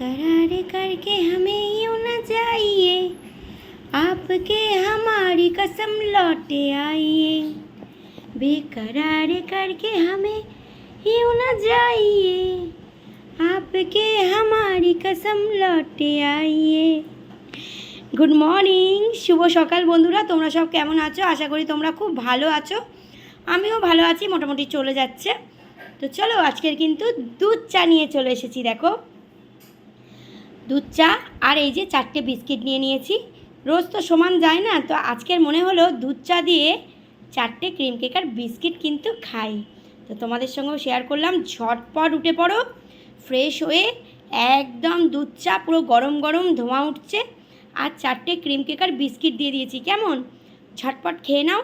बेकरार करके हमें यूं न जाइए, आपके हमारी कसम लौटे आइए। बेकरार करके हमें यूं न जाइए, आपके हमारी कसम लौटे आइए। गुड मर्निंग, शुभ सकाल बंधुरा। তোমরা সব কেমন আছো? আশা করি তোমরা খুব ভালো আছো। আমিও ভালো আছি, মোটামুটি চলে যাচ্ছে। তো চলো আজকের কিন্তু দুধ চা নিয়ে চলে এসেছি। দেখো দুধ চা আর এই যে 4টে বিস্কিট নিয়ে নিয়েছি। রোজ তো সমান যায় না, তো আজকের মনে হলো দুধ চা দিয়ে 4টে ক্রিম কেক আর বিস্কিট কিন্তু খাই। তো তোমাদের সঙ্গেও শেয়ার করলাম। ঝটপট উঠে পড়ো, ফ্রেশ হয়ে একদম দুধ চা পুরো গরম গরম ধোঁয়া উঠছে আর 4টে ক্রিম কেক আর বিস্কিট দিয়ে দিয়েছি। কেমন? ঝটপট খেয়ে নাও।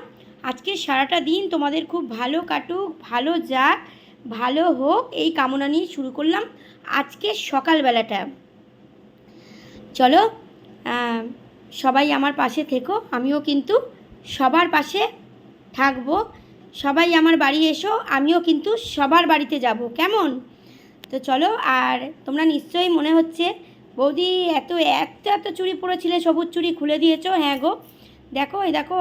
আজকে সারাটা দিন তোমাদের খুব ভালো কাটুক, ভালো যাক, ভালো হোক, এই কামনা নিয়ে শুরু করলাম আজকে সকালবেলাটা। চলো সবাই আমার পাশে থেকো, আমিও কিন্তু সবার পাশে থাকবো। সবাই আমার বাড়ি এসো, আমিও কিন্তু সবার বাড়িতে যাব। কেমন? তো চলো। আর তোমরা নিশ্চয়ই মনে হচ্ছে বৌদি এত এত এত চুড়ি পরেছিলে, সবুজ চুড়ি খুলে দিয়েছো। হ্যাঁ গো, দেখো এই দেখো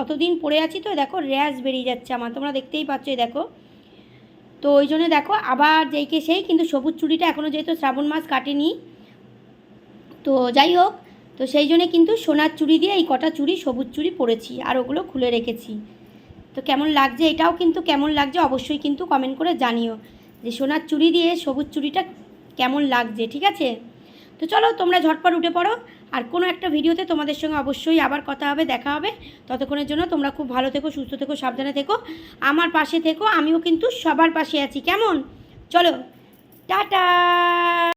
অতদিন পরে আছি তো দেখো র্যাশ বেরিয়ে যাচ্ছে আমার, তোমরা দেখতেই পাচ্ছ। এই দেখো, তো ওই জন্য দেখো আবার যেইকে সেই, কিন্তু সবুজ চুড়িটা এখনও যেহেতু শ্রাবণ মাস কাটেনি, তো যাই হোক, তো সেই জন্যে কিন্তু সোনার চুড়ি দিয়ে এই কটা চুড়ি সবুজ চুড়ি পরেছি আর ওগুলো খুলে রেখেছি। তো কেমন লাগছে, এটাও কিন্তু কেমন লাগছে অবশ্যই কিন্তু কমেন্ট করে জানিও যে সোনার চুড়ি দিয়ে সবুজ চুড়িটা কেমন লাগছে। ঠিক আছে? তো চলো তোমরা ঝটপট উঠে পড়ো, আর কোনো একটা ভিডিওতে তোমাদের সঙ্গে অবশ্যই আবার কথা হবে, দেখা হবে। ততক্ষণের জন্য তোমরা খুব ভালো থেকো, সুস্থ থেকো, সাবধানে থেকো, আমার পাশে থেকো, আমিও কিন্তু সবার পাশে আছি। কেমন? চলো টাটা।